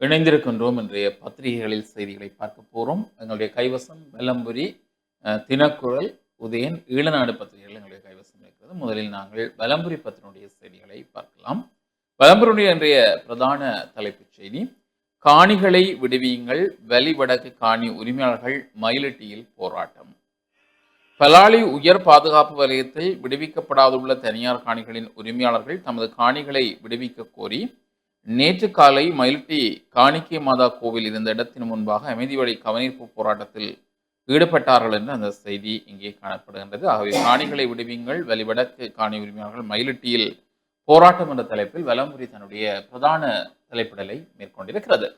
இணைந்திருக்கின்றோம். இன்றைய பத்திரிகைகளில் செய்திகளை பார்க்க போறோம். எங்களுடைய கைவசம் வெலம்புரி, தினக்குரல், உதயன், ஈழநாடு பத்திரிகைகள் எங்களுடைய கைவசம் இருக்கிறது. முதலில் நாங்கள் வெலம்புரி பத்திரிகையுடைய செய்திகளை பார்க்கலாம். வெலம்புரியுடைய இன்றைய பிரதான தலைப்புச் செய்தி, காணிகளை விடுவியுங்கள், வலிவடக்கு காணி உரிமையாளர்கள் மயிலிட்டியில் போராட்டம். பலாலி உயர் பாதுகாப்பு வலயத்தில் விடுவிக்கப்படாதுள்ள தனியார் காணிகளின் உரிமையாளர்கள் தமது காணிகளை விடுவிக்க கோரி நேற்று காலை மயிலிட்டி காணிக்கை மாதா கோவில் இருந்த இடத்தின் முன்பாக அமைதி வழி கவனிப்பு போராட்டத்தில் ஈடுபட்டார்கள் என்று அந்த செய்தி இங்கே காணப்படுகின்றது. ஆகவே காணிகளை விடுவியுங்கள், வலிவடக்கு காணி உரிமையாளர்கள் மயிலிட்டியில் போராட்டம் என்ற தலைப்பில் வெலம்புரி தன்னுடைய பிரதான தலைப்பிடலை மேற்கொண்டிருக்கிறது.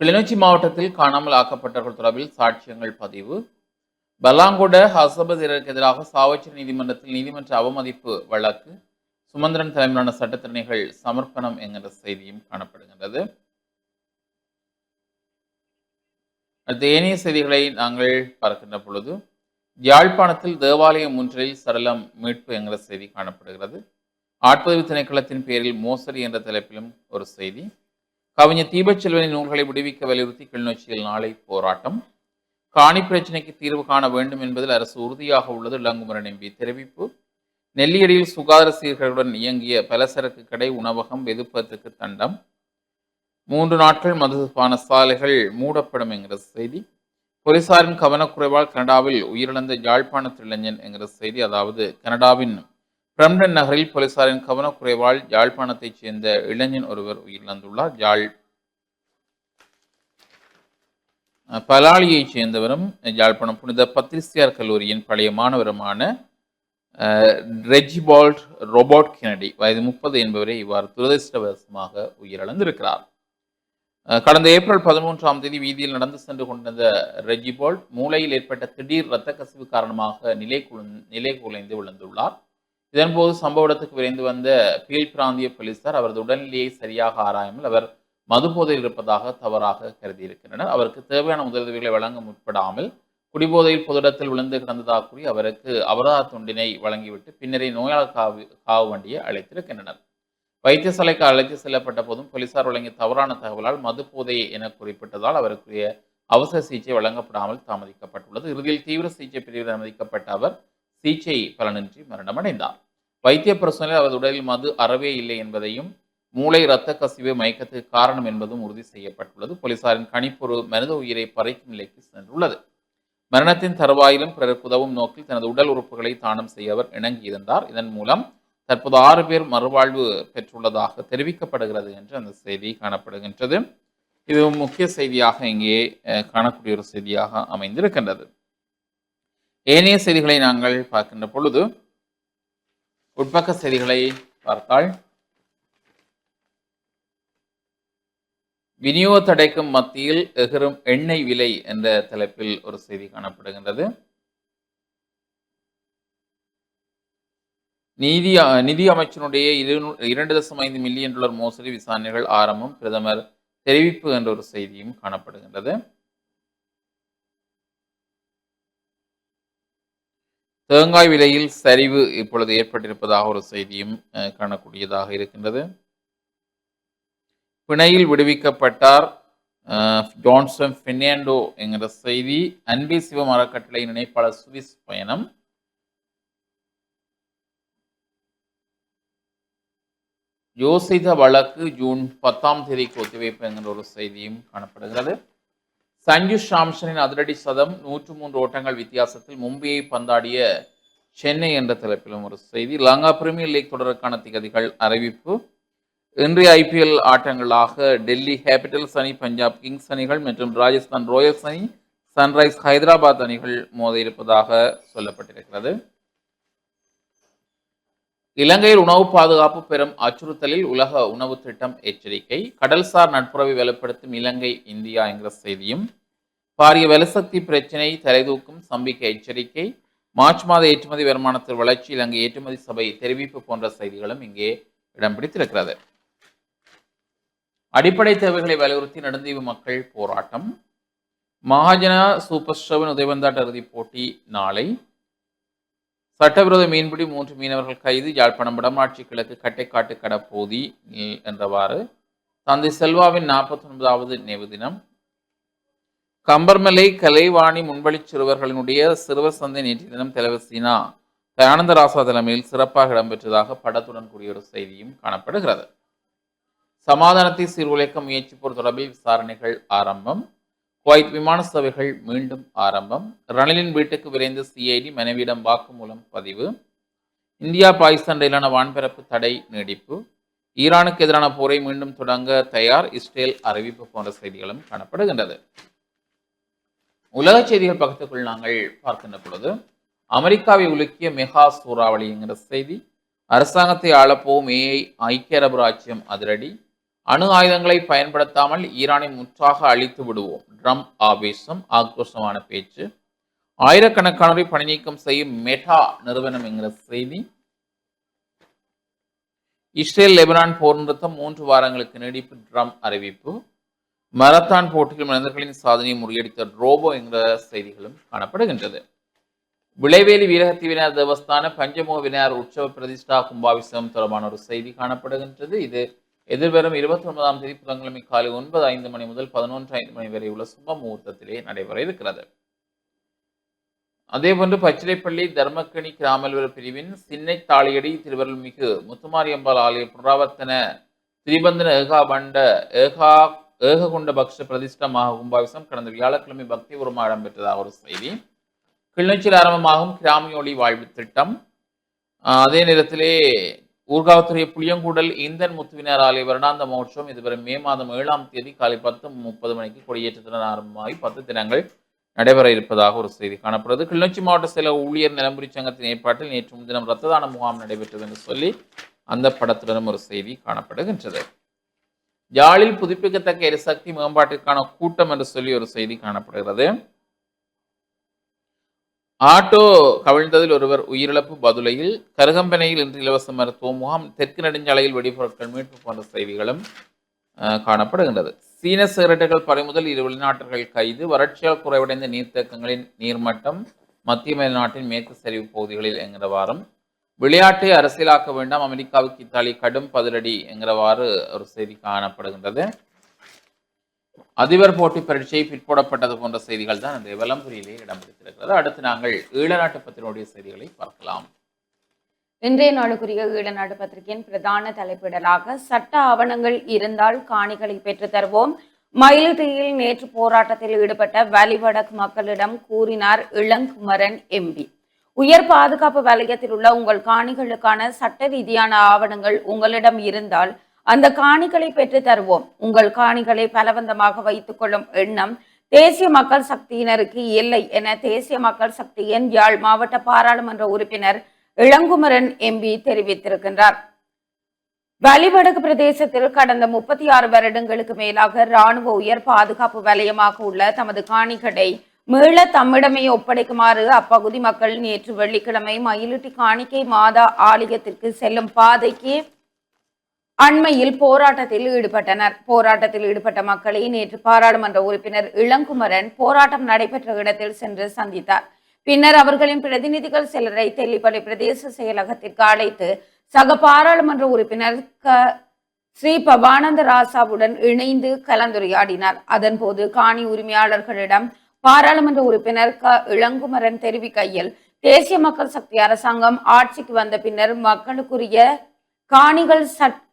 கிளிநொச்சி மாவட்டத்தில் காணாமல் ஆக்கப்பட்டவர்கள் தொடர்பில் சாட்சியங்கள் பதிவு. பலாங்கொட ஹசபதிற்கு எதிராக சாவச்சேரி நீதிமன்றத்தில் நீதிமன்ற அவமதிப்பு வழக்கு. சுமந்திரன் தலைமையிலான சட்டத்திறனைகள் சமர்ப்பணம் என்கிற செய்தியும் காணப்படுகின்றது. அடுத்த ஏனைய செய்திகளை நாங்கள் பார்க்கின்ற பொழுது, யாழ்ப்பாணத்தில் தேவாலயம் ஒன்றில் சடலம் மீட்பு என்கிற செய்தி காணப்படுகிறது. ஆட்பதிவு திணைக்களத்தின் பேரில் மோசடி என்ற தலைப்பிலும் ஒரு செய்தி. கவிஞர் தீபச்செல்வனின் நூல்களை விடுவிக்க வலியுறுத்தி கிளிநொச்சியில் நாளை போராட்டம். காணி பிரச்சினைக்கு தீர்வு காண வேண்டும் என்பதில் அரசு உறுதியாக உள்ளது, இளங்குமரன் எம்பி தெரிவிப்பு. நெல்லியடியில் சுகாதார சீர்களுடன் இயங்கிய பலசரக்கு கடை, உணவகம், வெதுப்பத்துக்கு தண்டம். 3 நாட்கள் மதுபான சாலைகள் மூடப்படும் என்கிற செய்தி. போலீசாரின் கவனக்குறைவால் கனடாவில் உயிரிழந்த யாழ்ப்பாணத்து இளைஞன் என்கிற செய்தி. அதாவது கனடாவின் பிரம்டன் நகரில் போலீசாரின் கவனக்குறைவால் யாழ்ப்பாணத்தைச் சேர்ந்த இளைஞன் ஒருவர் உயிரிழந்துள்ளார். பலாலியைச் சேர்ந்தவரும் யாழ்ப்பாணம் புனித பத்ரிசியார் கல்லூரியின் பழைய மாணவருமான ரெஜிபால்ட் ரோபோட் கெனடி வயது 30 என்பவரை இவ்வாறு துரதிருஷ்டவசமாக உயிரிழந்திருக்கிறார். கடந்த ஏப்ரல் 13ஆம் தேதி வீதியில் நடந்து சென்று கொண்டிருந்த ரெஜிபால்ட் மூளையில் ஏற்பட்ட திடீர் இரத்த கசிவு காரணமாக நிலை குலைந்து விழுந்துள்ளார். இதன்போது சம்பவ இடத்துக்கு விரைந்து வந்த பீல் பிராந்திய போலீசார் அவரது உடல்நிலையை சரியாக ஆராயாமல் அவர் மதுபோதையில் இருப்பதாக தவறாக கருதியிருக்கின்றனர். அவருக்கு தேவையான முதலுதவிகளை வழங்க முற்படாமல் குடிபோதையில் பொது இடத்தில் விழுந்து கிடந்ததாக கூறி அவருக்கு அபராத தொண்டினை வழங்கிவிட்டு பின்னரே நோயாளர் காவு வண்டியை அழைத்திருக்கின்றனர். வைத்தியசாலைக்கு அழைத்து செல்லப்பட்ட போதும் போலீசார் வழங்கிய தவறான தகவலால் மதுபோதை என குறிப்பிட்டதால் அவருக்குரிய அவசர சிகிச்சை வழங்கப்படாமல் தாமதிக்கப்பட்டுள்ளது. இறுதியில் தீவிர சிகிச்சை பிரிவில் அனுமதிக்கப்பட்ட அவர் சிகிச்சை பலனின்றி மரணமடைந்தார். வைத்திய பரிசோதனையில் அவரது உடலில் மது அறவே இல்லை என்பதையும் மூளை இரத்த கசிவு மயக்கத்துக்கு காரணம் என்பதும் உறுதி செய்யப்பட்டுள்ளது. போலீசாரின் கணிப்பொரு மனித உயிரை பறிக்கும் நிலைக்கு சென்றுள்ளது. மரணத்தின் தருவாயிலும் பிறருக்கு உதவும் நோக்கில் தனது உடல் உறுப்புகளை தானம் செய்ய அவர் இணங்கியிருந்தார். இதன் மூலம் தற்போது 6 பேர் மறுவாழ்வு பெற்றுள்ளதாக தெரிவிக்கப்படுகிறது என்று அந்த செய்தி காணப்படுகின்றது. இது முக்கிய செய்தியாக இங்கே காணக்கூடிய ஒரு செய்தியாக அமைந்திருக்கின்றது. ஏனைய செய்திகளை நாங்கள் பார்க்கின்ற பொழுது, உட்பக்க செய்திகளை பார்த்தால், விநியோக தடைக்கும் மத்தியில் எகிரும் எண்ணெய் விலை என்ற தலைப்பில் ஒரு செய்தி காணப்படுகின்றது. நிதி அமைச்சனுடைய 2.5 மில்லியன் டாலர் மோசடி விசாரணைகள் ஆரம்பம், பிரதமர் தெரிவிப்பு என்ற ஒரு செய்தியும் காணப்படுகின்றது. தேங்காய் விலையில் சரிவு இப்பொழுது ஏற்பட்டிருப்பதாக ஒரு செய்தியும் காணக்கூடியதாக இருக்கின்றது. பிணையில் விடுவிக்கப்பட்டார் ஜான்சன் பெர்னாண்டோ என்கிற செய்தி. அன்பே சிவம் அறக்கட்டளை நினைப்பாளர் சுவிஸ் பயணம். யோசித்த வழக்கு ஜூன் 10ஆம் தேதிக்கு ஒத்திவைப்பு என்கிற ஒரு செய்தியும் காணப்படுகிறது. சஞ்சு சாம்சனின் அதிரடி சதம், 103 ஓட்டங்கள் வித்தியாசத்தில் மும்பையை பந்தாடிய சென்னை என்ற தலைப்பிலும் ஒரு செய்தி. லங்கா பிரீமியர் லீக் தொடருக்கான திகதிகள் அறிவிப்பு. இன்றைய IPL ஆட்டங்களாக டெல்லி கேபிட்டல்ஸ் அணி, பஞ்சாப் கிங்ஸ் அணிகள் மற்றும் ராஜஸ்தான் ராயல்ஸ் அணி, சன்ரைஸ் ஹைதராபாத் அணிகள் மோத இருப்பதாக சொல்லப்பட்டிருக்கிறது. இலங்கையில் உணவு பாதுகாப்பு பெரும் அச்சுறுத்தலில் உலக உணவு திட்டம் எச்சரிக்கை. கடல்சார் நட்புறவை வலுப்படுத்தும் இலங்கை இந்தியா என்கிற செய்தியும், பாரிய வலுசக்தி பிரச்சினை தலைதூக்கும் சம்பிக்க எச்சரிக்கை, மார்ச் மாத ஏற்றுமதி வருமானத்தில் வளர்ச்சி, இலங்கை ஏற்றுமதி சபை தெரிவிப்பு போன்ற செய்திகளும் இங்கே இடம் பிடித்திருக்கிறது. அடிப்படை தேவைகளை வலியுறுத்தி நெடுந்தீவு மக்கள் போராட்டம். மகாஜனா சூப்பர் ஸ்டோவின் உதயவந்தாட்ட இறுதிப் போட்டி நாளை. சட்டவிரோத மீன்பிடி 3 மீனவர்கள் கைது. யாழ்ப்பாணம் வடமாட்சி கிழக்கு கட்டைக்காட்டு கடப்பகுதி என்றவாறு தந்தை செல்வாவின் 49வது நினைவு தினம். கம்பர்மலை கலைவாணி முன்வழி சிறுவர்களினுடைய சிறுவர் சந்தை நேற்றைய தினம் தலைவர் தயானந்தராசா தலைமையில் சிறப்பாக இடம்பெற்றதாக படத்துடன் கூடிய ஒரு செய்தியும் காணப்படுகிறது. சமாதானத்தை சீர்குலைக்க முயற்சிப்போர் தொடர்பில் விசாரணைகள் ஆரம்பம். குவைத் விமான சேவைகள் மீண்டும் ஆரம்பம். ரணிலின் வீட்டுக்கு விரைந்த சிஐடி, மனைவியிடம் வாக்குமூலம் பதிவு. இந்தியா பாகிஸ்தான் இடையிலான வான்பரப்பு தடை நீடிப்பு. ஈரானுக்கு எதிரான போரை மீண்டும் தொடங்க தயார், இஸ்ரேல் அறிவிப்பு போன்ற செய்திகளும் காணப்படுகின்றது. உலக செய்திகள் பக்கத்துக்குள் நாங்கள் பார்க்கின்ற பொழுது, அமெரிக்காவை உலுக்கிய மெகா சூறாவளி என்கிற செய்தி. அரசாங்கத்தை ஆளப்போவும் ஏஐ, ஐக்கிய அரபு ராஜ்யம் அதிரடி. அணு ஆயுதங்களை பயன்படுத்தாமல் ஈரானை முற்றாக அழித்து விடுவோம், ட்ரம்ப் ஆவேசம், ஆக்ரோஷமான பேச்சு. ஆயிரக்கணக்கானோரை பணி நீக்கம் செய்யும் மெட்டா நிறுவனம் என்கிற செய்தி. இஸ்ரேல் லெபனான் போர் நிறுத்தம் 3 வாரங்களுக்கு நீடிப்பு, ட்ரம்ப் அறிவிப்பு. மரத்தான் போட்டியில் மனிதர்களின் சாதனையை முறியடித்த ரோபோ என்கிற செய்திகளும் காணப்படுகின்றது. விளைவேலி வீரகத்தீவினார் தேவஸ்தான பஞ்சமுக விநாயகர் உற்சவ பிரதிஷ்டா கும்பாபிஷேகம் தொடர்பான ஒரு செய்தி காணப்படுகின்றது. இது எதிர்வரும் 29ஆம் தேதி புதன்கிழமை காலை 9:05 மணி முதல் 11:05 மணி வரை உள்ள சுப முகூர்த்தத்திலே நடைபெற இருக்கிறது. அதேபோன்று பச்சிலைப்பள்ளி தர்மக்கணி கிராம அலுவலர் பிரிவின் சின்னை தாளியடி திருவருள்மிகு முத்துமாரியம்பாள் ஆலய புனராவர்த்தன திரிபந்தன ஏககுண்ட பக்ஷ பிரதிஷ்டா மகா கும்பாபிஷேகம் கடந்த வியாழக்கிழமை பக்திபூர்வமாக இடம்பெற்றதாக ஒரு செய்தி. கிளிநொச்சியில் ஆரம்பமாகும் கிராமியொளி வாழ்வு திட்டம். அதே நேரத்திலே ஊர்காவத்துறை புளியங்கூடல் இந்தன் முத்துவினார் ஆலய வருடாந்த மகோற்சவம் இதுவரை மே மாதம் 7ஆம் தேதி காலை 10:30 மணிக்கு கொடியேற்றத்துடன் ஆரம்பமாகி 10 தினங்கள் நடைபெற இருப்பதாக ஒரு செய்தி காணப்படுகிறது. கிளிநொச்சி மாவட்ட செயல ஊழியர் நிலம்புரி சங்கத்தின் ஏற்பாட்டில் நேற்று முன்தினம் இரத்த தான முகாம் நடைபெற்றது என்று சொல்லி அந்த படத்துடனும் ஒரு செய்தி காணப்படுகின்றது. யாழில் புதுப்பிக்கத்தக்க எரிசக்தி மேம்பாட்டிற்கான கூட்டம் என்று சொல்லி ஒரு செய்தி காணப்படுகிறது. ஆட்டோ கவிழ்ந்ததில் ஒருவர் உயிரிழப்பு பதுளையில். கருகம்பனையில் இன்று இலவச மருத்துவ முகாம். தெற்கு நெடுஞ்சாலையில் வெடிபொருட்கள் மீட்பு போன்ற செய்திகளும் காணப்படுகின்றது. சீன சிகரெட்டுகள் பறிமுதல், 2 வெளிநாட்டர்கள் கைது. வறட்சியால் குறைவடைந்த நீர்த்தேக்கங்களின் நீர்மட்டம் மத்திய மேல்நாட்டின் மேற்கு சரிவு பகுதிகளில் என்கிறவாறும். விளையாட்டை அரசியலாக்க வேண்டாம், அமெரிக்காவுக்கு இத்தாலி கடும் பதிலடி என்கிறவாறு ஒரு செய்தி காணப்படுகின்றது. அதிபர் போட்டி பரீட்சை பிற்போடப்பட்டது போன்ற செய்திகள் தான் இந்த வலம்புரியிலே இடம்பெற்றிருக்கிறது. அடுத்து நாங்கள் ஈழநாட்டு பத்திரிகையுடைய செய்திகளை பார்க்கலாம். இன்றைய நாளுக்குரிய ஈழநாட்டு பத்திரிகையின் பிரதான தலைப்பிடலாக சட்ட ஆவணங்கள் இருந்தால் காணிகளை பெற்று தருவோம், மயிலிட்டியில் நேற்று போராட்டத்தில் ஈடுபட்ட வலிவடக்கு மக்களிடம் கூறினார் இளங்குமரன் எம்பி. உயர் பாதுகாப்பு வலயத்தில் உள்ள உங்கள் காணிகளுக்கான சட்ட ரீதியான ஆவணங்கள் உங்களிடம் இருந்தால் அந்த காணிகளை பெற்று தருவோம். உங்கள் காணிகளை பலவந்தமாக வைத்துக் கொள்ளும் எண்ணம் தேசிய மக்கள் சக்தியினருக்கு இல்லை என தேசிய மக்கள் சக்தியின் யாழ் மாவட்ட பாராளுமன்ற உறுப்பினர் இளங்குமரன் எம்பி தெரிவித்திருக்கின்றார். வலிவடக்கு பிரதேசத்தில் கடந்த 36 வருடங்களுக்கு மேலாக இராணுவ உயர் பாதுகாப்பு வலயமாக உள்ள தமது காணிகளை மீள தம்மிடமே ஒப்படைக்குமாறு அப்பகுதி மக்கள் நேற்று வெள்ளிக்கிழமை மயிலிட்டி காணிக்கை மாதா ஆலயத்திற்கு செல்லும் பாதைக்கு அண்மையில் போராட்டத்தில் ஈடுபட்டனர். போராட்டத்தில் ஈடுபட்ட மக்களை நேற்று பாராளுமன்ற உறுப்பினர் இளங்குமரன் போராட்டம் நடைபெற்ற இடத்தில் சென்று சந்தித்தார். பின்னர் அவர்களின் பிரதிநிதிகள் சிலரை தெல்லிப்பளை பிரதேச செயலகத்திற்கு அழைத்து சக பாராளுமன்ற உறுப்பினர் ஸ்ரீ பவானந்த ராசாவுடன் இணைந்து கலந்துரையாடினார். அதன்போது காணி உரிமையாளர்களிடம் பாராளுமன்ற உறுப்பினர் இளங்குமரன் தெரிவிக்கையில், தேசிய மக்கள் சக்தி அரசாங்கம் ஆட்சிக்கு வந்த பின்னர் மக்களுக்குரிய காணிகள்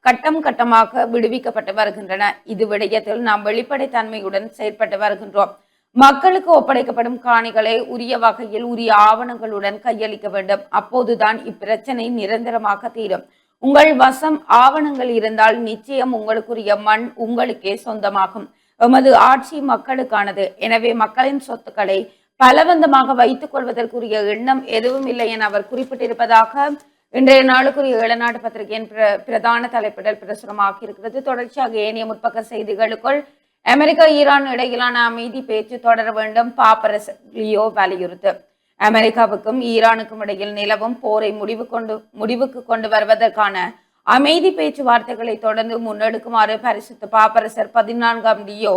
கட்டம் கட்டமாக விடுவிக்கப்பட்டு வருகின்றன. இது விடயத்தில் நாம் வெளிப்படைத்தன்மையுடன் செயற்பட்டு வருகின்றோம். மக்களுக்கு ஒப்படைக்கப்படும் காணிகளை உரிய வகையில் உரிய ஆவணங்களுடன் கையளிக்க வேண்டும். அப்போதுதான் இப்பிரச்சனை நிரந்தரமாக தீரும். உங்கள் வசம் ஆவணங்கள் இருந்தால் நிச்சயம் உங்களுக்குரிய மண் உங்களுக்கே சொந்தமாகும். எமது ஆட்சி மக்களுக்கானது. எனவே மக்களின் சொத்துக்களை பலவந்தமாக வைத்துக் கொள்வதற்குரிய எண்ணம் எதுவும் இல்லை என அவர் குறிப்பிட்டிருப்பதாக இன்றைய நாளுக்குரிய ஈழநாட்டு பத்திரிகையின் பிரதான தலைப்பிடல் பிரசுரமாக இருக்கிறது. தொடர்ச்சியாக ஏனைய முற்பக்க செய்திகளுக்குள் அமெரிக்கா ஈரான் இடையிலான அமைதி பேச்சு தொடர வேண்டும், பாப்பரசர் லியோ வலியுறுத்து. அமெரிக்காவுக்கும் ஈரானுக்கும் இடையில் நிலவும் போரை முடிவுக்கு கொண்டு வருவதற்கான அமைதி பேச்சுவார்த்தைகளை தொடர்ந்து முன்னெடுக்குமாறு பரிசுத்த பாப்பரசர் 14ஆம் லியோ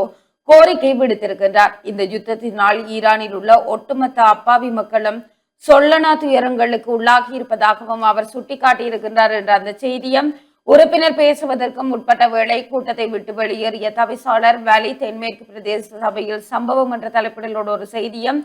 கோரிக்கை விடுத்திருக்கின்றார். இந்த யுத்தத்தினால் ஈரானில் உள்ள ஒட்டுமொத்த அப்பாவி மக்களும் சொல்லனா துயரங்களுக்கு உள்ளாகி இருப்பதாகவும் அவர் சுட்டிக்காட்டியிருக்கின்றார் என்ற அந்த செய்தியும் உறுப்பினர் பேசுவதற்கு முற்பட்ட வேளை கூட்டத்தை விட்டு வெளியேறிய தவிசாளர் வேலி தென்மேற்கு பிரதேச சபையில் சம்பவம் என்ற தலைப்பிடலோடு ஒரு செய்தியும்,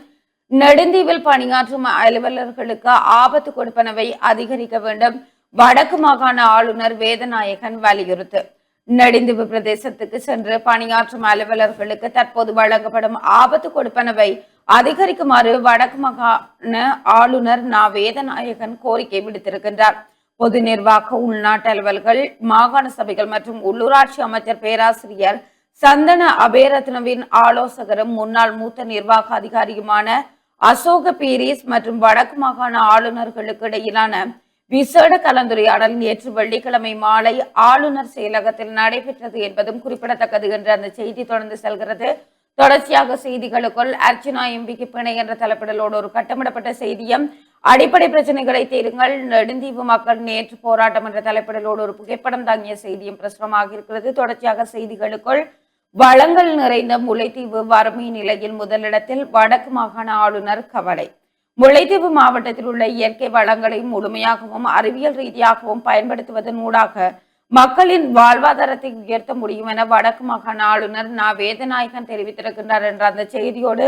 நெடுந்தீவில் பணியாற்றும் அலுவலர்களுக்கு ஆபத்து கொடுப்பனவை அதிகரிக்க வேண்டும், வடக்கு மாகாண ஆளுநர் வேதநாயகன் வலியுறுத்து. நெடுந்தீவு பிரதேசத்துக்கு சென்று பணியாற்றும் அலுவலர்களுக்கு தற்போது வழங்கப்படும் ஆபத்து கொடுப்பனவை அதிகரிக்குமாறு வடக்கு மாகாண ஆளுநர் வேதநாயகன் கோரிக்கை விடுத்திருக்கின்றார். பொது நிர்வாக உள்நாட்டு அலுவல்கள், மாகாண சபைகள் மற்றும் உள்ளூராட்சி அமைச்சர் பேராசிரியர் சந்தன அபேரத்னவின் ஆலோசகரும் முன்னாள் மூத்த நிர்வாக அதிகாரியுமான அசோக பீரிஸ் மற்றும் வடக்கு மாகாண ஆளுநர்களுக்கு இடையிலான விசேட கலந்துரையாடல் நேற்று வெள்ளிக்கிழமை மாலை ஆளுநர் செயலகத்தில் நடைபெற்றது என்பதும் குறிப்பிடத்தக்கது என்று அந்த செய்தி தொடர்ந்து செல்கிறது. தொடர்ச்சியாக செய்திகளுக்குள் அர்ச்சனா எம்பிக்கு பிணை என்ற தலைப்பிடலோடு ஒரு கட்டமிடப்பட்ட செய்தியும், அடிப்படை பிரச்சனைகளை தீருங்கள், நெடுந்தீவு மக்கள் நேற்று போராட்டம் என்ற தலைப்பிடலோடு ஒரு புகைப்படம் தாங்கிய செய்தியும் பிரசுரமாக இருக்கிறது. தொடர்ச்சியாக செய்திகளுக்குள் வளங்கள் நிறைந்த முல்லைத்தீவு வறுமை நிலையில் முதலிடத்தில், வடக்கு மாகாண ஆளுநர் கவலை. முல்லைத்தீவு மாவட்டத்தில் உள்ள இயற்கை வளங்களை முழுமையாகவும் அறிவியல் ரீதியாகவும் பயன்படுத்துவதன் ஊடாக மக்களின் வாழ்வாதாரத்தை உயர்த்த முடியும் என வடக்கு மாகாண ஆளுநர் வேதநாயகன் தெரிவித்திருக்கின்றார் என்ற அந்த செய்தியோடு,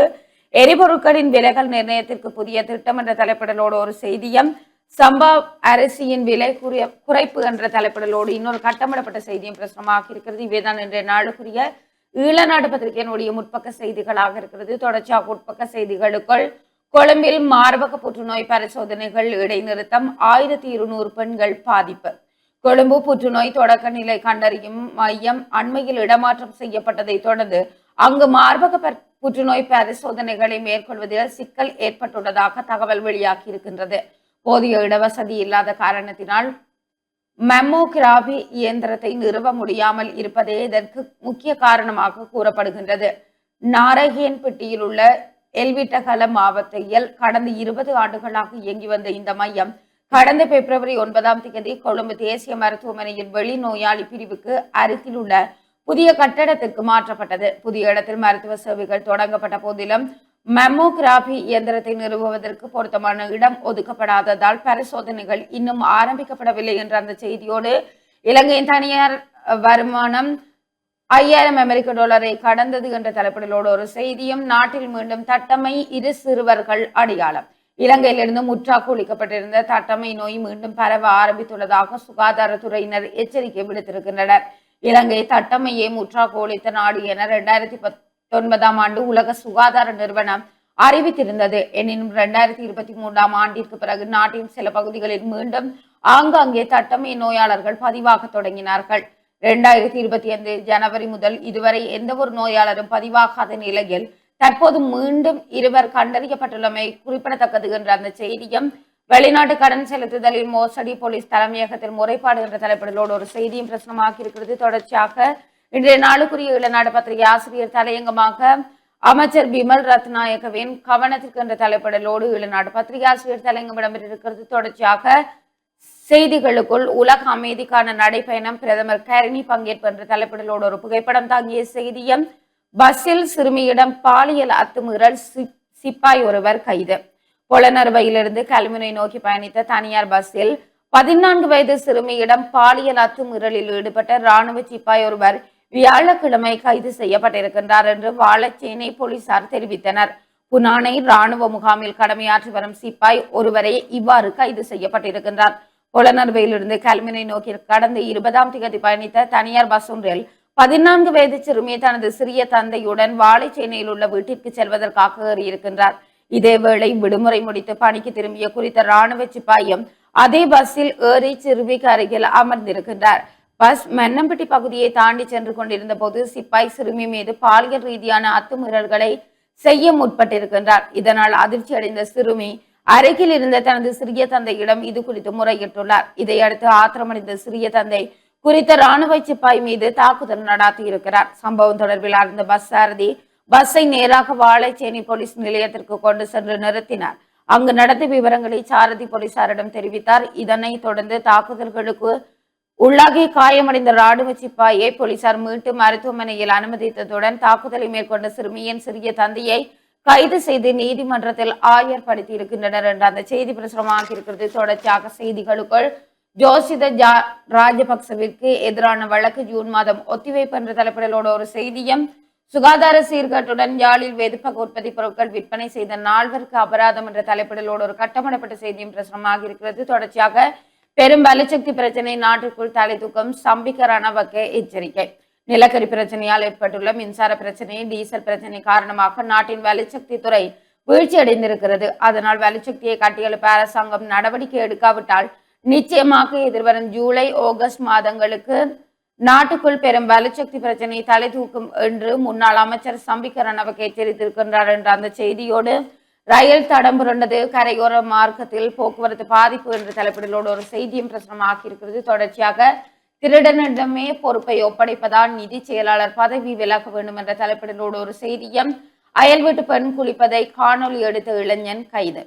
எரிபொருட்களின் விலைகள் நிர்ணயத்திற்கு புதிய திட்டம் என்ற தலைப்பிடலோடு ஒரு செய்தியும், சம்பா அரிசியின் விலை குறைப்பு என்ற தலைப்பிடலோடு இன்னொரு கட்டமிடப்பட்ட செய்தியும் பிரசுரமாக இருக்கிறது. இவைதான் இன்றைய நாளுக்குரிய ஈழநாடு பத்திரிகையினுடைய முற்பக்க செய்திகளாக இருக்கிறது. தொடர்ச்சியாக உட்பக்க செய்திகளுக்குள் கொழும்பில் மார்பக புற்றுநோய் பரிசோதனைகள் இடைநிறுத்தம், 1200 பெண்கள் பாதிப்பு. கொழும்பு புற்றுநோய் தொடக்க நிலை கண்டறியும் மையம் அண்மையில் இடமாற்றம் செய்யப்பட்டதை தொடர்ந்து அங்கு மார்பக புற்றுநோய் பரிசோதனைகளை மேற்கொள்வதில் சிக்கல் ஏற்பட்டுள்ளதாக தகவல் வெளியாகி இருக்கின்றது. போதிய இடவசதி இல்லாத காரணத்தினால் மெம்மோகிராபி இயந்திரத்தை நிறுவ முடியாமல் இருப்பதே இதற்கு முக்கிய காரணமாக கூறப்படுகின்றது. நாரகேன்பட்டியில் உள்ள எல்விட்டகல மாவட்டத்தில் கடந்த 20 ஆண்டுகளாக இயங்கி வந்த இந்த மையம் கடந்த பிப்ரவரி 9ஆம் தேதி கொழும்பு தேசிய மருத்துவமனையின் வெளிநோயாளி பிரிவுக்கு அருகில் உள்ள புதிய கட்டடத்திற்கு மாற்றப்பட்டது. புதிய இடத்தில் மருத்துவ சேவைகள் தொடங்கப்பட்ட போதிலும் மெம்மோகிராபி இயந்திரத்தை நிறுவுவதற்கு பொருத்தமான இடம் ஒதுக்கப்படாததால் பரிசோதனைகள் இன்னும் ஆரம்பிக்கப்படவில்லை என்ற அந்த செய்தியோடு, இலங்கையின் தனியார் வருமானம் $5000 கடந்தது என்ற தலைப்பிடலோடு ஒரு செய்தியும், நாட்டில் மீண்டும் தட்டமை, 2 சிறுவர்கள் அடையாளம். இலங்கையிலிருந்து முற்றாக ஒழிக்கப்பட்டிருந்த தட்டமை நோய் மீண்டும் பரவ ஆரம்பித்துள்ளதாக சுகாதாரத்துறையினர் எச்சரிக்கை விடுத்திருக்கின்றனர். இலங்கை தட்டமையை முற்றாக ஒழித்த நாடு என 2019ஆம் ஆண்டு உலக சுகாதார நிறுவனம் அறிவித்திருந்தது. எனினும் 2023ஆம் ஆண்டிற்கு பிறகு நாட்டின் சில பகுதிகளில் மீண்டும் ஆங்காங்கே தட்டமை நோயாளர்கள் பதிவாக தொடங்கினார்கள். 2025 ஜனவரி முதல் இதுவரை எந்த ஒரு நோயாளரும் பதிவாகாத நிலையில் தற்போது மீண்டும் 2 கண்டறியப்பட்டுள்ளமை குறிப்பிடத்தக்கது என்ற அந்த செய்தியும், வெளிநாட்டு கடன் செலுத்துதலில் மோசடி, போலீஸ் தலைமையகத்தில் முறைப்பாடு என்ற தலைப்பிடலோடு ஒரு செய்தியும் பிரசுரமாக இருக்கிறது. தொடர்ச்சியாக இன்றைய நாளுக்குரிய ஈழநாடு பத்திரிகை ஆசிரியர் தலையங்கமாக அமைச்சர் பிமல் ரத்நாயகவின் கவனத்திற்கு என்ற தலைப்பிடலோடு ஈழநாடு பத்திரிகை ஆசிரியர் தலையங்கம் இடம்பெற்றிருக்கிறது. தொடர்ச்சியாக செய்திகளுக்குள் உலக அமைதிக்கான நடைபயணம், பிரதமர் கரிணி பங்கேற்பு என்ற தலைப்பிடலோடு ஒரு புகைப்படம் தாங்கிய செய்தியும், பஸ்ஸில் சிறுமியிடம் பாலியல் அத்துமீறல், சிப்பாய் ஒருவர் கைது. பொலனறுவையிலிருந்து கல்முனை நோக்கி பயணித்த தனியார் பஸ்ஸில் 14 வயது சிறுமியிடம் பாலியல் அத்துமீறலில் ஈடுபட்ட இராணுவ சிப்பாய் ஒருவர் வியாழக்கிழமை கைது செய்யப்பட்டிருக்கின்றார் என்று வாழைச்சேனை போலீசார் தெரிவித்தனர். புனானை இராணுவ முகாமில் கடமையாற்றி வரும் சிப்பாய் ஒருவரே இவ்வாறு கைது செய்யப்பட்டிருக்கின்றார். பொலனறுவையிலிருந்து கல்முனை நோக்கி கடந்த 20ஆம் தேதி பயணித்த தனியார் பஸ் ஒன்றில் 14 வயது சிறுமி தனது சிறிய தந்தையுடன் வாழைச்சேனையில் உள்ள வீட்டிற்கு செல்வதற்காக ஏறியிருக்கின்றார். இதேவேளை விடுமுறை முடித்து பணிக்கு திரும்பிய குறித்த இராணுவ சிப்பாயும் அதே பஸ்ஸில் ஏறி சிறுமிக்கு அருகில் அமர்ந்திருக்கின்றார். பஸ் மன்னம்பட்டி பகுதியை தாண்டி சென்று கொண்டிருந்த போது சிப்பாய் சிறுமி மீது பாலியல் ரீதியான அத்துமீறல்களை செய்ய முற்பட்டிருக்கின்றார். இதனால் அதிர்ச்சி அடைந்த சிறுமி அருகில் இருந்த தனது சிறிய தந்தையிடம் இது குறித்து முறையிட்டுள்ளார். இதையடுத்து ஆத்திரமடைந்த சிறிய தந்தை குறித்த இராணுவ சிப்பாய் மீது தாக்குதல் நடாத்தி இருக்கிறார். சம்பவம் தொடர்பில் அறிந்த பஸ் சாரதி பஸ்ஸை நேராக வாழைச்சேனை போலீஸ் நிலையத்திற்கு கொண்டு சென்று நிறுத்தினார். அங்கு நடந்த விவரங்களை சாரதி போலீசாரிடம் தெரிவித்தார். இதனை தொடர்ந்து தாக்குதல்களுக்கு உள்ளாகி காயமடைந்த இராணுவ சிப்பாயை போலீசார் மீட்டு மருத்துவமனையில் அனுமதித்ததுடன் தாக்குதலை மேற்கொண்ட சிறுமியின் சிறிய தந்தையை கைது செய்து நீதிமன்றத்தில் ஆயர்படுத்தி இருக்கின்றனர் என்ற அந்த செய்தி பிரசுரமாக இருக்கிறது. தொடர்ச்சியாக செய்திகளுக்குள் ராஜபக்சவிற்கு எதிரான வழக்கு ஜூன் மாதம் ஒத்திவைப்பு என்ற தலைப்பிடலோட ஒரு செய்தியும், சுகாதார சீர்கேட்டுடன் யாழில் வெதுப்பக உற்பத்தி பொருட்கள் விற்பனை செய்த 4 அபராதம் என்ற தலைப்பிடலோடு ஒரு கட்டமிடப்பட்ட செய்தியும் பிரசுரமாக இருக்கிறது. தொடர்ச்சியாக பெரும் வலுசக்தி பிரச்சனை நாட்டிற்குள் தலை தூக்கம், சம்பிக்க ரணவக்க எச்சரிக்கை. நிலக்கரி பிரச்சனையால் ஏற்பட்டுள்ள மின்சார பிரச்சனை, டீசல் பிரச்சனை காரணமாக நாட்டின் வலுசக்தி துறை வீழ்ச்சி அடைந்திருக்கிறது. அதனால் வலுசக்தியை கட்டியெழுப்ப அரசாங்கம் நடவடிக்கை எடுக்காவிட்டால் நிச்சயமாக எதிர்வரும் ஜூலை ஆகஸ்ட் மாதங்களுக்கு நாட்டுக்குள் பெரும் வலுசக்தி பிரச்சனை தலை தூக்கும் என்று முன்னாள் அமைச்சர் சம்பிக்க ரணவக்க எச்சரித்திருக்கின்றார் என்ற அந்த செய்தியோடு, ரயில் தடம் புரண்டது, கரையோர மார்க்கத்தில் போக்குவரத்து பாதிப்பு என்ற தலைப்பிடலோடு ஒரு செய்தியும் பிரசுரமாக்கி இருக்கிறது. தொடர்ச்சியாக திருடனிடமே பொறுப்பை ஒப்படைப்பதால் நிதி செயலாளர் பதவி விலக வேண்டும் என்ற தலைப்பிடலோடு ஒரு செய்தியும், அயல் வீட்டு பெண் குளிப்பதை காணொலி எடுத்த இளைஞன் கைது.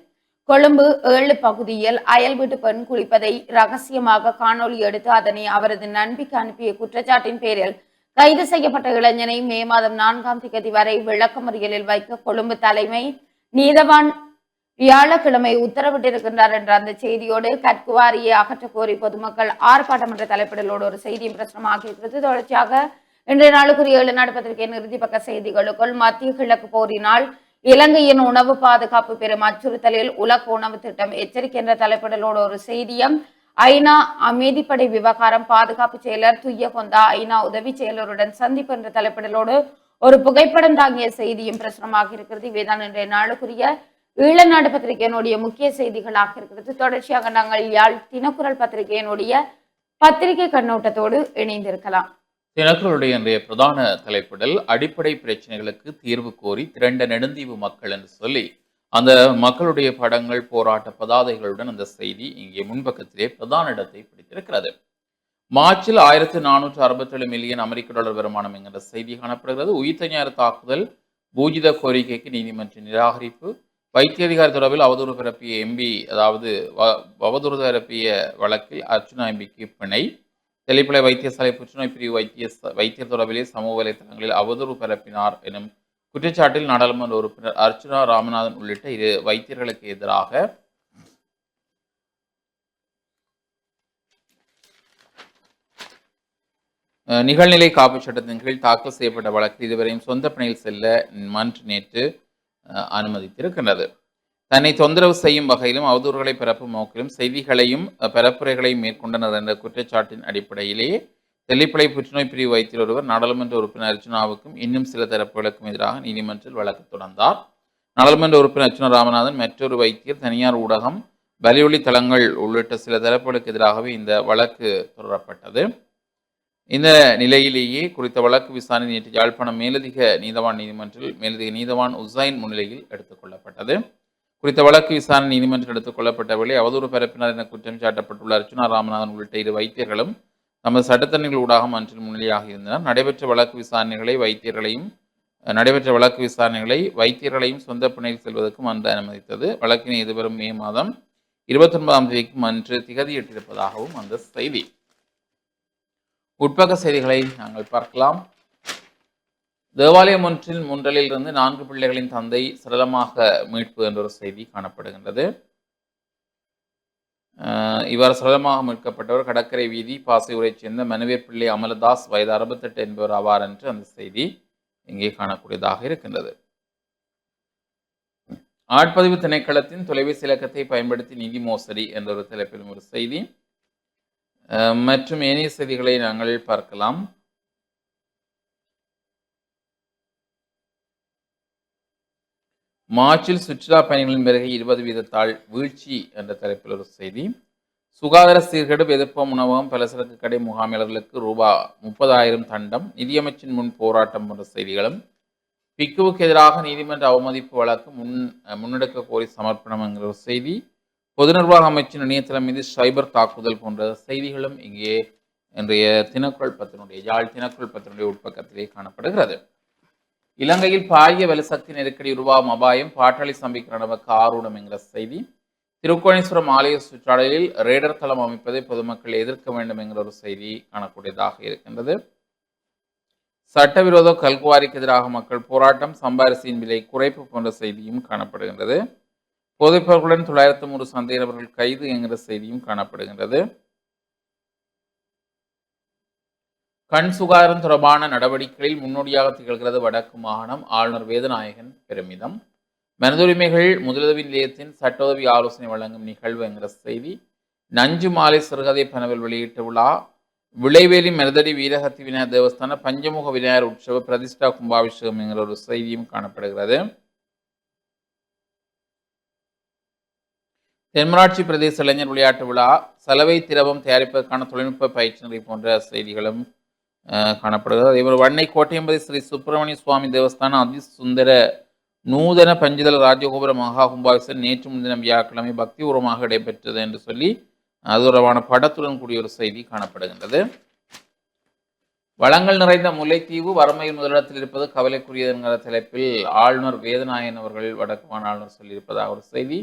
கொழும்பு 7 பகுதியில் அயல் வீட்டு பெண் குளிப்பதை ரகசியமாக காணொலி எடுத்து அதனை அவரது நண்பிக்கு அனுப்பிய குற்றச்சாட்டின் பேரில் கைது செய்யப்பட்ட இளைஞனை மே மாதம் 4ஆம் தேதி வரை விளக்கமறியலில் வைக்க கொழும்பு தலைமை நீதவான் வியாழக்கிழமை உத்தரவிட்டிருக்கின்றார் என்ற அந்த செய்தியோடு, கற்குவாரியை அகற்ற கோரி பொதுமக்கள் ஆர்ப்பாட்டம் என்ற தலைப்பிடலோடு ஒரு செய்தியும் பிரசுரமாகியிருக்கிறது. தொடர்ச்சியாக இன்றைய நாளுக்குரிய 7 நாடு பத்திரிகையின் இறுதி பக்க செய்திகளுக்குள், மத்திய கிழக்கு போரினால் இலங்கையின் உணவு பாதுகாப்பு பெரும் அச்சுறுத்தலில் உலக உணவு திட்டம் எச்சரிக்கை என்ற தலைப்பிடலோடு ஒரு செய்தியும், ஐநா அமைதிப்படை விவகாரம் பாதுகாப்பு செயலர் துய்யகொந்தா ஐநா உதவி செயலருடன் சந்திப்பு என்ற தலைப்பிடலோடு ஒரு புகைப்படம் தாங்கிய செய்தியும் பிரசுரமாக இருக்கிறது. இவைதான் இன்றைய நாளுக்குரிய ஈழநாடு பத்திரிகையினுடைய முக்கிய செய்திகளாக இருக்கிறது. தொடர்ச்சியாக நாங்கள் யாழ் தினக்குரல் பத்திரிகையினுடைய பத்திரிகை கண்ணோட்டத்தோடு இணைந்திருக்கலாம். தினக்குரலுடைய இன்றைய பிரதான தலைப்பிடல், அடிப்படை பிரச்சனைகளுக்கு தீர்வு கோரி திரண்ட நெடுந்தீவு மக்கள் என்று சொல்லி அந்த மக்களுடைய படங்கள், போராட்ட பதாதைகளுடன் அந்த செய்தி இங்கே முன்பக்கத்திலே பிரதான இடத்தை பிடித்திருக்கிறது. மார்ச்சில் 1467 மில்லியன் அமெரிக்க டாலர் வருமானம் என்கிற செய்தி காணப்படுகிறது. உயிர்த்த ஞாயிறு தாக்குதல் பூஜித கோரிக்கைக்கு நீதிமன்ற நிராகரிப்பு. வைத்திய அதிகாரி தொடர்பில் அவதூறு பரப்பிய எம்பி, அதாவது அவதூறு பரப்பிய வழக்கில் அர்ச்சுனா எம்பிக்கு பிணை. தெளிப்பளை வைத்தியசாலை புற்றுநோய் பிரிவு வைத்தியர் தொடர்பிலே சமூக வலைதளங்களில் அவதூறு பரப்பினார் எனும் குற்றச்சாட்டில் நாடாளுமன்ற உறுப்பினர் அர்ச்சுனா ராமநாதன் உள்ளிட்ட 2 வைத்தியர்களுக்கு எதிராக நிகழ்நிலை காப்புச் சட்டத்தின் கீழ் தாக்கல் செய்யப்பட்ட வழக்கில் இதுவரையும் சொந்த பிணையில் செல்ல மன்று நேற்று அனுமதித்திருக்கின்றது. தன்னை தொந்தரவு செய்யும் வகையிலும் அவதூறுகளை பரப்பும் நோக்கிலும் செய்திகளையும் பரப்புரைகளையும் மேற்கொண்டனர் என்ற குற்றச்சாட்டின் அடிப்படையிலேயே தெல்லிப்பளை புற்றுநோய் பிரிவு வைத்தியர் ஒருவர் நாடாளுமன்ற உறுப்பினர் அர்ச்சுனாவுக்கும் இன்னும் சில தரப்புகளுக்கும் எதிராக நீதிமன்றில் வழக்கு தொடர்ந்தார். நாடாளுமன்ற உறுப்பினர் அர்ச்சுனா ராமநாதன், மற்றொரு வைத்தியர், தனியார் ஊடகம், வலியொலி தளங்கள் உள்ளிட்ட சில தரப்புகளுக்கு எதிராகவே இந்த வழக்கு தொடரப்பட்டது. இந்த நிலையிலேயே குறித்த வழக்கு விசாரணை நேற்று யாழ்ப்பாணம் மேலதிக நீதவான் நீதிமன்றில் மேலதிக நீதவான் உசைன் முன்னிலையில் எடுத்துக் கொள்ளப்பட்டது. குறித்த வழக்கு விசாரணை நீதிமன்றம் எடுத்துக் கொள்ளப்பட்ட வேளை அவதூறு பரப்பினர் என குற்றம் சாட்டப்பட்டுள்ள அர்ச்சுனா ராமநாதன் உள்ளிட்ட 2 வைத்தியர்களும் தமது சட்டத்தரணிகள் ஊடாக மன்றில் முன்னிலையாக இருந்தனர். நடைபெற்ற வழக்கு விசாரணைகளை சொந்த பிணையில் செல்வதற்கு மன்று அனுமதித்தது. வழக்கினை எதிர்வரும் மே மாதம் 29ஆம் தேதிக்கு மன்று திகதியிட்டிருப்பதாகவும் அந்த செய்தி. உட்பக்க செய்திகளை நாங்கள் பார்க்கலாம். தேவாலயம் ஒன்றில் முன்றலில் இருந்து 4 பிள்ளைகளின் தந்தை சரளமாக மீட்பு என்ற ஒரு செய்தி காணப்படுகின்றது. இவ்வாறு சரளமாக மீட்கப்பட்டவர் கடற்கரை வீதி பாசையூரைச் சேர்ந்த மனுவேர் பிள்ளை அமலதாஸ், வயது 68 என்பவர் ஆவார் என்று அந்த செய்தி இங்கே காணக்கூடியதாக இருக்கின்றது. ஆட்பதிவு திணைக்களத்தின் தொலைபேசி இலக்கத்தை பயன்படுத்தி நிதி மோசடி என்ற ஒரு தலைப்பிலும் ஒரு செய்தி மற்றும் ஏனைய செய்திகளை நாங்கள் பார்க்கலாம். மார்ச்சில் சுற்றுலா பயணிகளின் வருகை 20% வீழ்ச்சி என்ற தலைப்பில் ஒரு செய்தி. சுகாதார சீர்கேடு வெதுப்பம் உணவகம் பலசரக்கு கடை முகாமையாளர்களுக்கு ரூபாய் 30,000 தண்டம், நிதியமைச்சின் முன் போராட்டம் போன்ற செய்திகளும், பிக்குவுக்கு எதிராக நீதிமன்ற அவமதிப்பு வழக்கு முன்னெடுக்க கோரி சமர்ப்பணம் என்கிற ஒரு செய்தி, பொது நிர்வாக அமைச்சின் இணையதளம் மீது சைபர் தாக்குதல் போன்ற செய்திகளும் இங்கே இன்றைய யாழ் தினக்குள் பத்தினுடைய உட்பக்கத்திலே காணப்படுகிறது. இலங்கையில் பாரிய வலுசக்தி நெருக்கடி உருவாகும் அபாயம், பாட்டாளி சம்பிக்க ரணவக்க ஆரூடம் என்கிற செய்தி, திருக்கோணேஸ்வரம் ஆலய சுற்றாடலில் ரேடர் தளம் அமைப்பதை பொதுமக்கள் எதிர்க்க வேண்டும் என்கிற ஒரு செய்தி காணக்கூடியதாக இருக்கின்றது. சட்டவிரோத கல்குவாரிக்கு எதிராக மக்கள் போராட்டம், சம்பாரிசியின் விலை குறைப்பு போன்ற செய்தியும் காணப்படுகின்றது. போதைப்பொருளுடன் 903 சந்தேக நபர்கள் கைது என்கிற செய்தியும் காணப்படுகின்றது. கண் சுகாதாரம் தொடர்பான நடவடிக்கைகளில் முன்னோடியாக திகழ்கிறது வடக்கு மாகாணம். ஆளுநர் வேதநாயகன் பெருமிதம். மனிதுரிமைகள் முதலுதவி நிலையத்தின் சட்டோதவி ஆலோசனை வழங்கும் நிகழ்வு என்கிற செய்தி. நஞ்சு மாலை சிறுகதை பனவல் வெளியீட்டு விழா. விளைவேலி மருதடி வீரகத்தி விநாயகர் தேவஸ்தான பஞ்சமுக விநாயகர் உற்சவ பிரதிஷ்டா கும்பாபிஷேகம் என்கிற ஒரு செய்தியும் காணப்படுகிறது. தென்மராட்சி பிரதேச இளைஞர் விளையாட்டு விழா. சலவை திரவம் தயாரிப்பதற்கான தொழில்நுட்ப பயிற்சி நிலை போன்ற செய்திகளும் காணப்படுகிறது. அதேபோல் வன்னை கோட்டையம்பதி ஸ்ரீ சுப்பிரமணிய சுவாமி தேவஸ்தான அதிசுந்தர நூதன பஞ்சுதள ராஜகோபுர மகா கும்பாபிஷேகம் நேற்று முன்தினம் வியாழக்கிழமை பக்திபூர்வமாக இடம்பெற்றது என்று சொல்லி அது தொடர்பான படத்துடன் கூடிய ஒரு செய்தி காணப்படுகின்றது. வளங்கள் நிறைந்த முல்லைத்தீவு வறுமையில் முதலிடத்தில் இருப்பது கவலைக்குரியது என்கிற தலைப்பில் ஆளுநர் வேதநாயகன் அவர்கள் வடக்கு மாகாண ஆளுநர் சொல்லியிருப்பதாக ஒரு செய்தி.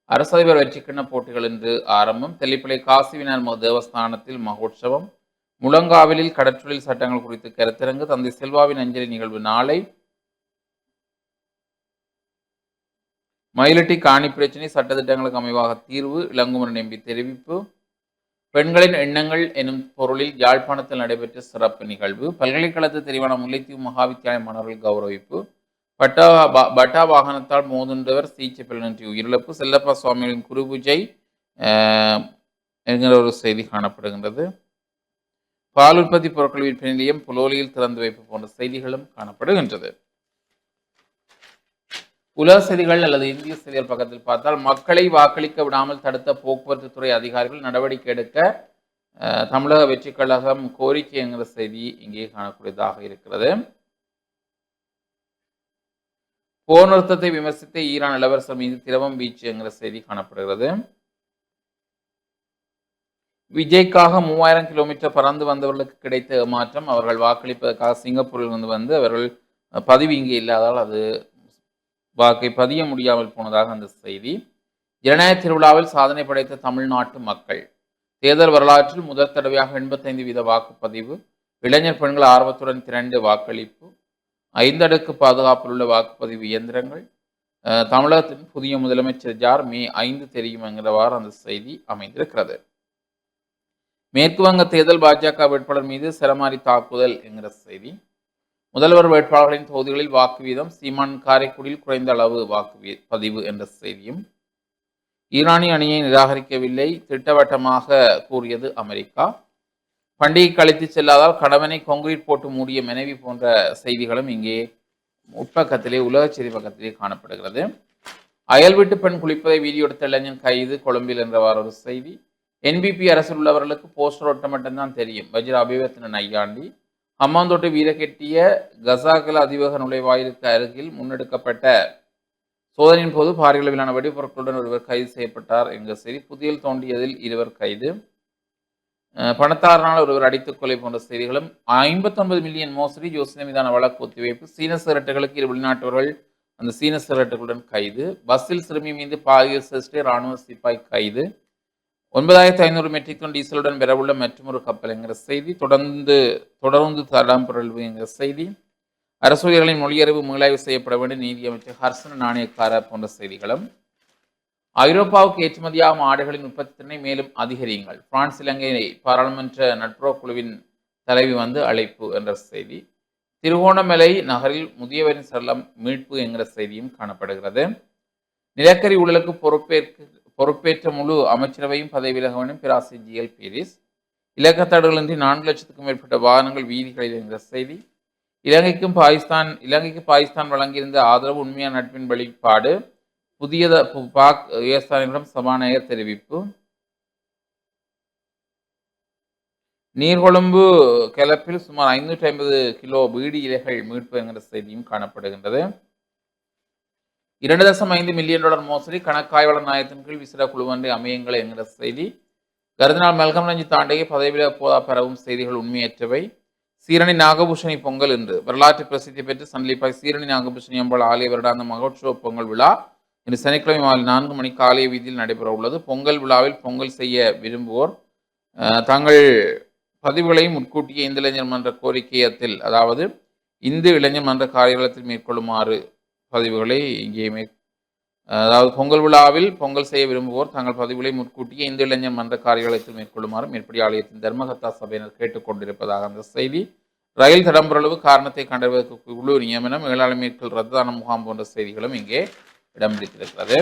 அரசதிபர் வெற்றிக்கிண்ண போட்டிகள் இன்று ஆரம்பம். தெல்லிப்பளை காசி விநாயகர் தேவஸ்தானத்தில் மகோற்சவம். முழங்காவிலில் கடற்றொழில் சட்டங்கள் குறித்து கருத்தரங்கு. தந்தை செல்வாவின் அஞ்சலி நிகழ்வு நாளை. மயிலட்டி காணி பிரச்சினை சட்டத்திட்டங்களுக்கு அமைவாக தீர்வு. இளங்குமரன் எம்பி தெரிவிப்பு. பெண்களின் எண்ணங்கள் எனும் பொருளில் யாழ்ப்பாணத்தில் நடைபெற்ற சிறப்பு நிகழ்வு. பல்கலைக்கழகத்தில் தெரிவான முல்லைத்தீவு மகாவித்தியாலய மாணவர்கள் கௌரவிப்பு. பட்டா வாகனத்தால் மோதுண்டவர் சிகிச்சை பலனின்றி உயிரிழப்பு. செல்லப்பா சுவாமிகளின் குருபூஜை என்கிற ஒரு செய்தி காணப்படுகின்றது. பால் உற்பத்தி பொருட்கள் விற்பனை நிலையம் புலோலியில் திறந்து வைப்பு போன்ற செய்திகளும் காணப்படுகின்றது. உலக செய்திகள் அல்லது இந்திய செய்திகள் பக்கத்தில் பார்த்தால் மக்களை வாக்களிக்க விடாமல் தடுத்த போக்குவரத்து துறை அதிகாரிகள் நடவடிக்கை எடுக்க தமிழக வெற்றி கழகம் கோரிக்கை என்கிற செய்தி இங்கே காணக்கூடியதாக இருக்கிறது. போர் நிறுத்தத்தை விமர்சித்த ஈரான் இளவரசர் மீது திரவம் வீச்சு என்கிற செய்தி காணப்படுகிறது. விஜய்க்காக 3000 கிலோமீட்டர் பறந்து வந்தவர்களுக்கு கிடைத்த ஏமாற்றம். அவர்கள் வாக்களிப்பதற்காக சிங்கப்பூரில் வந்து அவர்கள் பதிவு இங்கே இல்லாதால் அது வாக்கை பதிய முடியாமல் போனதாக அந்த செய்தி. ஜனநாயக திருவிழாவில் சாதனை படைத்த தமிழ்நாட்டு மக்கள். தேர்தல் வரலாற்றில் முதல் தடவையாக 85% வாக்குப்பதிவு. இளைஞர் பெண்கள் ஆர்வத்துடன் திரண்டு வாக்களிப்பு. 5 அடுக்கு பாதுகாப்பில் உள்ள வாக்குப்பதிவு இயந்திரங்கள். தமிழகத்தின் புதிய முதலமைச்சர் யார்? மே 5 தெரியும் என்கிறவாறு அந்த செய்தி அமைந்திருக்கிறது. மேற்கு வங்க தேர்தல் பாஜக வேட்பாளர் மீது சரமாரி தாக்குதல் என்கிற செய்தி. முதல்வர் வேட்பாளர்களின் தொகுதிகளில் வாக்கு வீதம். சீமான் காரைக்குடியில் குறைந்த அளவு வாக்கு பதிவு என்ற செய்தியும். ஈரானிய அணியை நிராகரிக்கவில்லை திட்டவட்டமாக கூறியது அமெரிக்கா. பண்டிகை கழித்து செல்லாதால் கணவனை கான்கிரீட் போட்டு மூடிய மனைவி போன்ற செய்திகளும் இங்கே உட்பக்கத்திலே உலக செய்தி பக்கத்திலே காணப்படுகிறது. அயல் வீட்டு பெண் குளிப்பதை வீடியோ எடுத்த இளைஞன் கைது கொழும்பில் என்றவாறு ஒரு செய்தி. என்பிபி அரசில் உள்ளவர்களுக்கு போஸ்டர் ஒட்ட மட்டும்தான் தெரியும். வஜ்ர அபிவர்த்தன நையாண்டி. ஹம்மாந்தோட்டை வீரக்கெட்டிய கசாகல அதிவேக நுழைவாயிலுக்கு அருகில் முன்னெடுக்கப்பட்ட சோதனையின் போது பாரிய அளவிலான வெடிப்பொருட்களுடன் ஒருவர் கைது செய்யப்பட்டார் என்கிற செய்தி. புதியல் தோண்டியதில் 2 கைது. பணத்தாரனால் ஒருவர் அடித்துக் கொலை போன்ற செய்திகளும். 59 மில்லியன் மோசடி யோசனை மீதான வழக்கு ஒத்திவைப்பு. சீன சிகரெட்டுகளுக்கு 2 வெளிநாட்டவர்கள் அந்த சீன சிகரெட்டுகளுடன் கைது. பஸ்ஸில் சிறுமி மீது பாலியல் சேஷ்டை ராணுவ சிப்பாய் கைது. 9500 மெட்ரிக் டன் டீசலுடன் பெறவுள்ள மற்றொரு கப்பல் என்கிற செய்தி. தொடர்ந்து தடம்புரல்வு என்கிற செய்தி. அரசூழியர்களின் மொழியறிவு மீளாய்வு செய்யப்பட வேண்டும் நீதியமைச்சர் ஹர்ஷன நாணயக்கார போன்ற செய்திகளும். ஐரோப்பாவுக்கு ஏற்றுமதியாகும் ஆடைகளின் உற்பத்தி திறனை மேலும் அதிகரியுங்கள். பிரான்ஸ் இலங்கை பாராளுமன்ற நட்புறவு குழுவின் தலைவி அழைப்பு என்ற செய்தி. திருகோணமலை நகரில் முதியவரின் சடலம் மீட்பு என்கிற செய்தியும் காணப்படுகிறது. நிலக்கரி ஊழலுக்கு பொறுப்பேற்ற முழு அமைச்சரவையும் பதவி விலக வேண்டும் பிராசி ஜிஎல் பீரிஸ். இலக்கத்தடுகளின்றி 4 லட்சத்துக்கும் மேற்பட்ட வாகனங்கள் வீதிகளில் என்கிற செய்தி. இலங்கைக்கு பாகிஸ்தான் வழங்கியிருந்த ஆதரவு உண்மையான நட்பின் வெளிப்பாடு. பாக் உயர்ஸ்தானிடம் சபாநாயகர் தெரிவிப்பு. நீர்கொழும்பு கிளப்பில் சுமார் 550 கிலோ பீடி இலைகள் மீட்பு என்கிற செய்தியும் காணப்படுகின்றது. $2.5 மில்லியன் மோசடி கணக்காய்வாளர் நாயத்தின் கீழ் விசிற குழு ஒன்றை அமையுங்கள் என்கிற செய்தி. கருதினால் மெல்கம் ரஞ்சித் தாண்டகை பதவியில போதா பெறவும் செய்திகள் உண்மையற்றவை. சீரணி நாகபூஷணி பொங்கல் இன்று வரலாற்று பிரசித்தி பெற்று சன்லிப்பாய் சீரணி நாகபூஷணி அம்பாள் ஆலய வருடாந்த மகோற்சவ பொங்கல் விழா இன்று சனிக்கிழமை மாலை 4 மணிக்கு ஆலய வீதியில் நடைபெற உள்ளது. பொங்கல் விழாவில் பொங்கல் செய்ய விரும்புவோர் தங்கள் பதிவுகளை முன்கூட்டிய இந்து இளைஞர் மன்ற கோரிக்கையத்தில் அதாவது இந்து இளைஞர் மன்ற காரியத்தில் மேற்கொள்ளுமாறு பதிவுகளை இங்கே அதாவது பொங்கல் விழாவில் பொங்கல் செய்ய விரும்புவோர் தங்கள் பதிவுகளை முன்கூட்டியே இந்து இளைஞர் மன்ற காரியாலயத்தில் மேற்கொள்ளுமாறு மேற்படி ஆலயத்தின் தர்மகத்தா சபையினர் கேட்டுக்கொண்டிருப்பதாக அந்த செய்தி. ரயில் தடம்புரளவு காரணத்தை கண்டறிவதற்கு குழு நியமனம், மேலாண்மைகள் ரத்தான முகாம் போன்ற செய்திகளும் இங்கே இடம் பிடித்திருக்கிறது.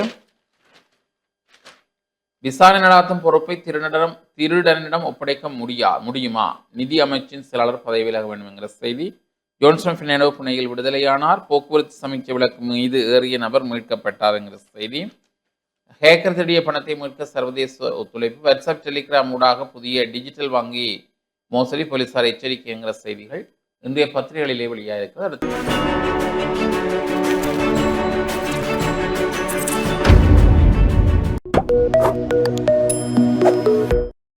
விசாரணை நடாத்தும் பொறுப்பை திருடனிடம் ஒப்படைக்க முடியுமா? நிதி அமைச்சின் செயலாளர் பதவி விலக வேண்டும் என்கிற செய்தி. ஜோன்சன் பினாண்டோ புனையில் விடுதலையானார். போக்குவரத்து சமீட்சை விளக்கு மீது ஏறிய நபர் மீட்கப்பட்டார் என்கிற செய்தி. ஹேக்கர் திருடிய பணத்தை மீட்க சர்வதேச ஒத்துழைப்பு. வாட்ஸ்அப் டெலிகிராம் ஊடாக புதிய டிஜிட்டல் வங்கி மோசடி, போலீசார் எச்சரிக்கை என்கிற செய்திகள் இன்றைய பத்திரிகைகளிலே வெளியாகிறது. அடுத்து